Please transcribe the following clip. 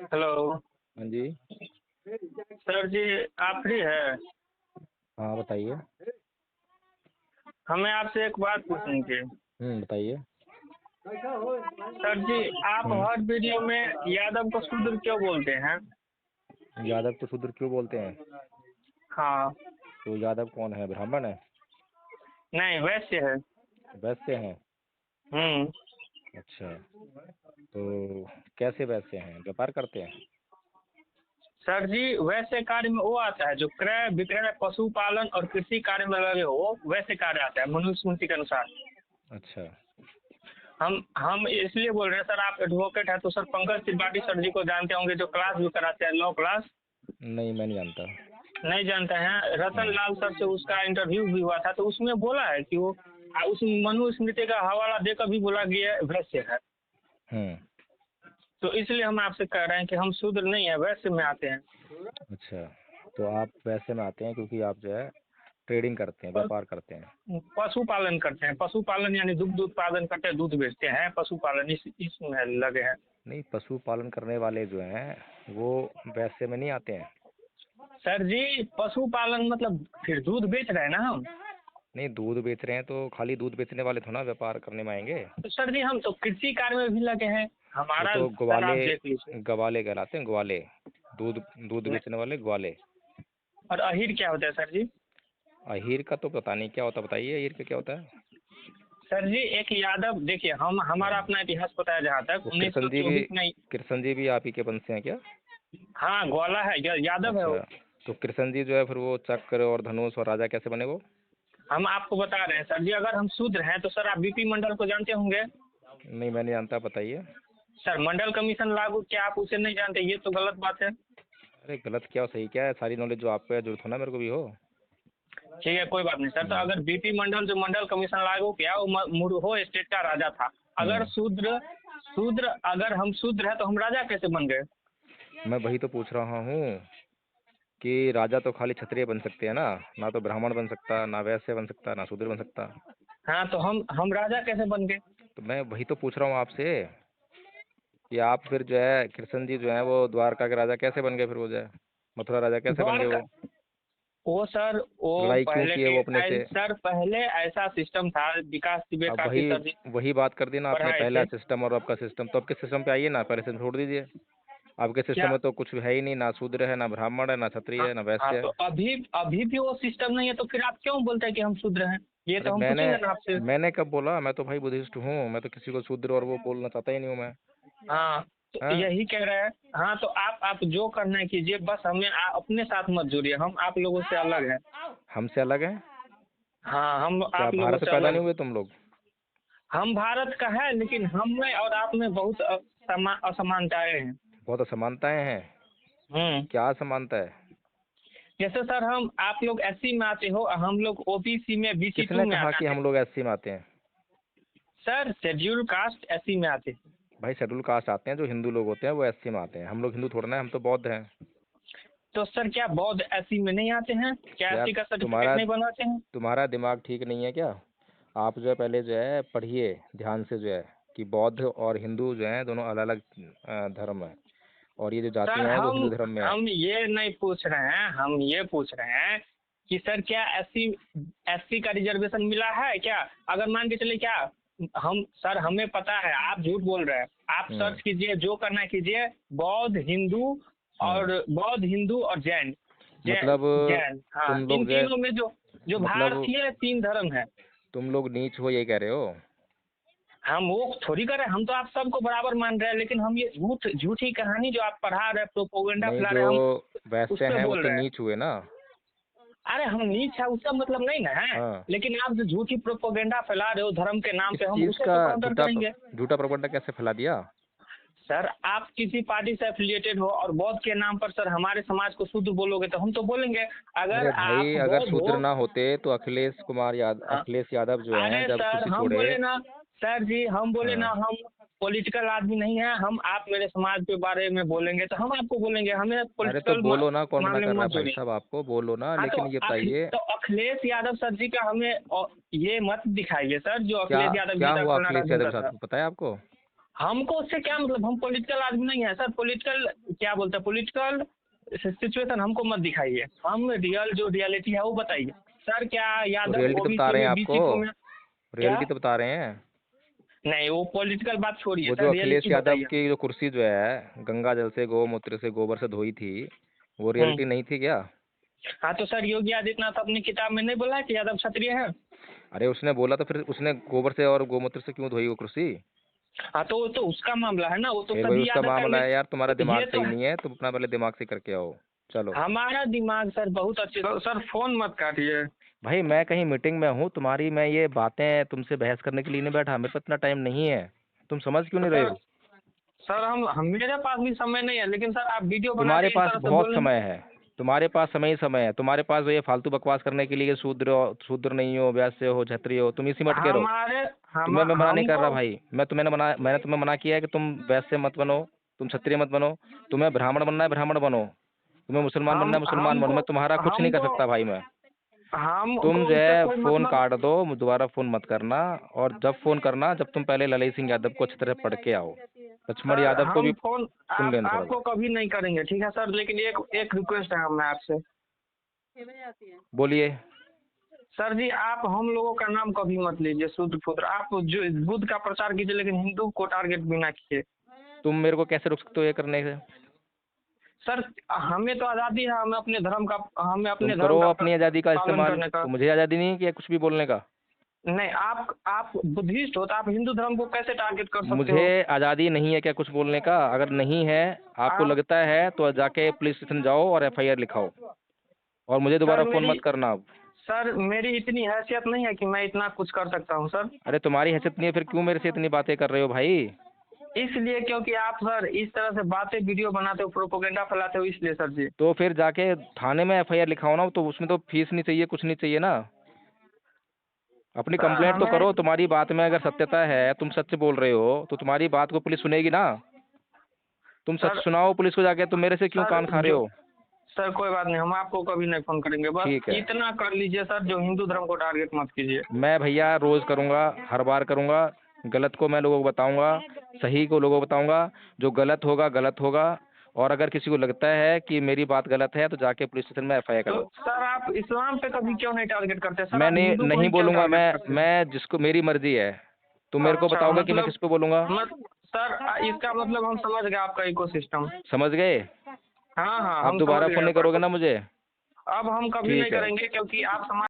Hello. हाँ जी। Sir जी, आप free है? हाँ बताइए। हमें आपसे एक बात पूछनी थी। बताइए। सर जी, आप हर वीडियो में यादव को शूद्र क्यों बोलते हैं? यादव को शूद्र क्यों बोलते हैं? हाँ। तो यादव कौन है, ब्राह्मण है? नहीं, वैश्य है। वैश्य हैं? हम्म। अच्छा। तो कैसे वैश्य हैं, व्यापार करते हैं? सर जी, वैश्य कार्य में वो आता है जो क्रय विक्रय पशुपालन और कृषि कार्य में लगे हो, वैसे कार्य आता है मनुस्मृति के अनुसार। अच्छा। हम इसलिए बोल रहे हैं सर, आप एडवोकेट है तो सर पंकज त्रिपाठी सर जी को जानते होंगे, जो क्लास भी कराते हैं, लॉ क्लास। नहीं, मैं नहीं जानता। नहीं जानते हैं? रतन हाँ। लाल सर से उसका इंटरव्यू भी हुआ था, तो उसमें बोला है कि वो उस मनुस्मृति का हवाला देकर भी बोला गया है वैश्य है। हम्म। तो इसलिए हम आपसे कह रहे हैं कि हम शूद्र नहीं है, वैश्य में आते हैं। अच्छा। तो आप वैश्य में आते हैं क्योंकि आप जो है ट्रेडिंग करते हैं, व्यापार करते हैं। पशुपालन करते हैं, पशुपालन यानी दुग्ध उत्पादन करते हैं, दूध बेचते हैं, पशुपालन इसमें लगे हैं। नहीं, पशुपालन करने वाले जो हैं वो वैश्य में नहीं आते हैं। सर जी, पशुपालन मतलब फिर दूध बेच रहे हैं ना हम। नहीं, दूध बेच रहे हैं तो खाली दूध बेचने वाले थोड़ा व्यापार करने में आएंगे। तो सर जी, हम तो कृषि कार्य में भी लगे हैं। वो हमारा तो सर ग्वाले, आप देख लीजिए। गवाले कहलाते हैं, ग्वाले। दूध दूध नहीं, बेचने वाले ग्वाले। और अहीर क्या होता है सर जी? अहीर का तो पता नहीं क्या होता, बताइए अहीर का क्या होता है। सर जी, एक यादव देखिए, हमारा हाँ। अपना इतिहास पता है जहाँ तक वो उन्नीस में। कृष्ण जी भी आप ही के वंश से हैं क्या? हाँ, ग्वाला है, यादव है अच्छा। वो। तो कृष्ण जी जो है फिर वो चक्र और धनुष और राजा कैसे बने वो? हम आपको बता रहे हैं सर जी, अगर हम शूद्र हैं तो सर आप बीपी मंडल को जानते होंगे। नहीं, मैं नहीं जानता, बताइए। सर, मंडल कमीशन लागू, क्या आप उसे नहीं जानते? ये तो गलत बात है। अरे गलत क्या और सही क्या है, सारी नॉलेज जो आपको है जरूरत हो ना मेरे को भी हो। ठीक है, कोई बात नहीं सर। तो हम्म। अगर बीपी मंडल जो मंडल कमीशन लागू किया, वो मुरहो स्टेट का राजा था। अगर हम्म। शूद्र शूद्र अगर हम शूद्र हैं तो हम राजा कैसे बन गए? मैं वही तो पूछ रहा हूँ कि राजा तो खाली क्षत्रिय बन सकते हैं ना, ना तो ब्राह्मण बन सकता, ना वैश्य बन सकता, ना शूद्र बन सकता। हाँ, तो हम राजा कैसे बन गए? तो मैं वही तो पूछ रहा हूँ आपसे कि आप फिर जो है कृष्ण जी जो है वो द्वारका के राजा कैसे बन गए, फिर वो जो है मथुरा राजा कैसे बन गए द्वारका, वो? वो सर, वो लड़ाई क्यों पहले की है के वो अपने से? सर, पहले ऐसा सिस्टम था, विकास दुबे अब काफी वही सर जी वही बात कर दी ना आपने, पढ़ाए पहला थे। सिस्टम और आपका सिस्टम। तो आपके सिस्टम पे आइए ना, पहले सिस्टम छोड़ दीजिए। आपके सिस्टम क्या? में तो कुछ है ही नहीं, ना शूद्र है, ना ब्राह्मण है, ना क्षत्रिय हाँ। है, ना हाँ, वैश्य तो है। अभी अभी भी वो सिस्टम नहीं है, तो फिर आप क्यों बोलते हैं कि हम शूद्र हैं? ये अरे तो हम मैंने पूछेंगे ना आपसे। मैंने कब बोला? मैं तो भाई बुद्धिस्ट हूँ, मैं तो किसी को शूद्र और वो बोलना चाहता ही नहीं हूँ मैं। हाँ, तो हाँ। यही कह रहे हैं। हाँ, तो आप जो करना है कीजिए, बस हमें अपने साथ मत जुड़िए, हम आप लोगों से अलग हैं। हमसे अलग है? हाँ, हम क्या आप लोगों भारत से से पैदा अलग नहीं हैं। हुए तुम लोग? हम भारत का है, लेकिन हम में और आप में बहुत असमानताएं हैं। बहुत असमानताएं हैं। हम्म। क्या असमानता है? जैसे सर, हम आप लोग एससी में आते हो, हम लोग ओबीसी में बीसी टू किसने में कहा कि आते हैं। हम लोग एससी में आते हैं? सर, शेड्यूल कास्ट एससी में आते हैं। भाई शेड्यूल कास्ट आते हैं, जो हिंदू लोग होते हैं वो एससी में आते हैं। हम लोग हिंदू थोड़ा ना हैं, हम तो बौद्ध हैं। तो सर, क्या बौद्ध एससी में नहीं आते हैं? क्या यार एससी का सर्टिफिकेट तुम्हारा नहीं बनाते हैं? तुम्हारा दिमाग ठीक नहीं है क्या? आप जो है पहले जो है पढ़िए ध्यान से, जो है कि बौद्ध और हिंदू जो है दोनों अलग अलग धर्म है, और ये जो सर, जातियां हैं वो हिंदू धर्म में है। हम ये नहीं पूछ रहे हैं, हम ये पूछ रहे हैं कि सर, क्या एससी एससी का रिजर्वेशन मिला है क्या? अगर मान के चले, क्या हम सर, हमें पता है आप झूठ बोल रहे हैं। आप हम्म। सर्च कीजिए, जो करना है कीजिए। बौद्ध हिंदू हम्म। बौद्ध हिंदू और जैन। मतलब जैन, हाँ, तुम इन लोग जो है, तीनों में जो मतलब भारतीय तीन धर्म है। तुम लोग नीच हो, ये कह रहे हो? हम वो थोड़ी कर रहे हैं, हम तो आप सबको बराबर मान रहे हैं, लेकिन हम ये झूठी कहानी जो आप पढ़ा रहे हैं, प्रोपोगंडा नहीं, फैला जो रहे हैं, हम उस वैश्य पर हैं वो बोल तो रहे हैं। नीच हुए ना। अरे, हम नीच है उसका मतलब नहीं ना है। हाँ। लेकिन आप जो झूठी प्रोपोगंडा फैला रहे हो धर्म के नाम किस पे, हम चीज उसे का तो काउंटर झूठा करेंगे। झूठा प्रबंध कैसे फैला दिया? सर, आप किसी पार्टी से एफिलिएटेड हो और बौद्ध के नाम पर सर हमारे समाज को शुद्ध बोलोगे तो हम तो बोलेंगे। अगर अरे आप भाई, अगर बौद्ध शूद्र हो। ना होते तो हाँ। अखिलेश यादव जो हैं अरे जब सर, कुर्सी हम छोड़े। बोले ना। सर जी, हम बोले ना, हाँ। हम पॉलिटिकल आदमी नहीं है। हम आप मेरे समाज के बारे में बोलेंगे तो हम आपको बोलेंगे, हमें अरे तो पॉलिटिकल बोलो ना, कौन मना मामले कर में रहा मत है भाई जोड़िए। साहब, आपको बोलो ना, हाँ, लेकिन ये बताइए तो अखिलेश यादव सर जी का हमें ये मत दिखाइए सर, जो क्या अखिलेश यादव क्या गीता हुआ खोलना अखिलेश यादव राजेंद्र के सर। साथ, पता है आपको? हमको उससे क्या मतलब, हम पॉलिटिकल आदमी नहीं है सर। पॉलिटिकल क्या बोलते हैं, पॉलिटिकल सिचुएशन हमको मत दिखाइए, हम रियल जो रियलिटी है वो बताइए। सर क्या तो यादव रियलिटी तो बता ओबीसी रहे हैं में आपको, बीसी को में क्या? रियलिटी तो बता रहे हैं। नहीं वो पॉलिटिकल बात छोड़िए वो सर, जो अखिलेश रियलिटी यादव बताइए। की जो कुर्सी जो है गंगा जल से, गौमूत्र से, गोबर से धोई थी, वो हम्म। रियलिटी नहीं थी क्या? हाँ तो सर योगी आदित्यनाथ अपनी किताब में नहीं बोला है कि यादव क्षत्रिय है? अरे उसने बोला तो फिर उसने गोबर से और गोमूत्र से क्यों धोई वो कुर्सी? हाँ तो वो तो उसका मामला है ना, वो तो फिर वही सभी उसका यादव का मामला है यार, तुम्हारा दिमाग ये तो सही है। नहीं है, तुम अपना पहले दिमाग से करके आओ। चलो हमारा दिमाग सर बहुत अच्छे, तो सर फोन मत काटिए। भाई, मैं कहीं मीटिंग में हूँ तुम्हारी, मैं ये बातें तुमसे बहस करने के लिए नहीं बैठा, मेरे पास इतना टाइम नहीं है। तुम समझ क्यों तो नहीं रहे सर हो? सर हम मेरे पास भी समय नहीं है, लेकिन सर आप वीडियो बना तुम्हारे के इस पास तरह से बहुत बोलेंगे। समय है, तुम्हारे पास समय ही समय है। तुम्हारे पास ये फालतू बकवास करने के लिए शूद्र नहीं हो, वैश्य हो, क्षत्रिय हो, तुम इसी में अटके रहो। हमारे तुम्हें मैं मना नहीं कर हमको रहा भाई, मैंने तुम्हें मना किया है कि तुम वैश्य मत बनो, तुम क्षत्रिय मत बनो। तुम्हें ब्राह्मण बनना है ब्राह्मण बनो, तुम्हें मुसलमान बनना है मुसलमान बनो, हमको मैं तुम्हारा कुछ नहीं कर हमको सकता भाई मैं। तुम हमको जो उससे है कोई फोन मतलब। काट दो, दोबारा फोन मत करना। और जब फोन करना, जब तुम पहले ललित सिंह यादव को अच्छी तरह पढ़ के आओ, लक्ष्मण सर यादव को भी हम फोन सुन लेना थोड़ा आपको सा। कभी नहीं करेंगे, ठीक है सर, लेकिन एक एक रिक्वेस्ट है हमें आपसे। बोलिए। सर जी आप हम लोगों का नाम कभी मत लीजिए शूद्र पुत्र, आप जो बुद्ध का प्रचार कीजिए लेकिन हिंदू को टारगेट भी ना कीजिए। तुम मेरे को कैसे रोक सकते हो ये करने से? सर हमें तो आज़ादी है, हमें तुम अपने करो धर्म का अपनी आज़ादी का पालन इस्तेमाल, करने का। तो मुझे आज़ादी नहीं है कि कुछ भी बोलने का? नहीं आप बुद्धिस्ट हो तो आप हिंदू धर्म को कैसे टारगेट कर सकते मुझे हो? आज़ादी नहीं है क्या कुछ बोलने का? अगर नहीं है, आपको आप लगता है, तो जाके पुलिस स्टेशन जाओ और एफआईआर लिखाओ, और मुझे सर दोबारा फ़ोन मेरी मत करना अब। सर मेरी इतनी हैसियत नहीं है कि मैं इतना कुछ कर सकता हूँ सर। अरे तुम्हारी हैसियत नहीं है, फिर क्यों मेरे से इतनी बातें कर रहे हो भाई? इसलिए क्योंकि आप सर इस तरह से बातें वीडियो बनाते हो, प्रोपोगेंडा फैलाते हो, इसलिए सर जी। तो फिर जाके थाने में एफआईआर लिखाओ ना, तो उसमें तो फीस नहीं चाहिए, कुछ नहीं चाहिए ना। अपनी सर कंप्लेंट तो हमें करो, तुम्हारी बात में अगर सत्यता है, तुम सच बोल रहे हो, तो तुम्हारी बात को पुलिस सुनेगी ना। तुम सच सर सुनाओ पुलिस को जाके, तुम मेरे से क्यों सर कान खा रहे जो हो? सर कोई बात नहीं, हम आपको कभी नहीं फोन करेंगे, बस ठीक है। इतना कर लीजिए सर, जो हिंदू धर्म को टारगेट मत कीजिए। मैं भैया रोज़ करूँगा, हर बार करूँगा। गलत को मैं लोगों को बताऊँगा, सही को लोगों को बताऊँगा। जो गलत होगा गलत होगा, और अगर किसी को लगता है कि मेरी बात गलत है, तो जाके पुलिस स्टेशन में एफआईआर तो करो। सर आप इस्लाम पे कभी क्यों नहीं टारगेट करते सर, मैं आप नहीं हिंदू को नहीं ही क्यों बोलूँगा, टारगेट करते हैं? मैं जिसको, मेरी मर्ज़ी है। तुम मेरे को अच्छा बताओगे कि मैं मतलब किसको बोलूँगा? सर इसका मतलब हम समझ गए आपका इकोसिस्टम। समझ गए? हाँ हाँ आप हम समझ दोबारा गए फ़ोन नहीं आपका करोगे कुछ। ना मुझे? अब हम कभी नहीं ठीक है। करेंगे क्योंकि आप समाज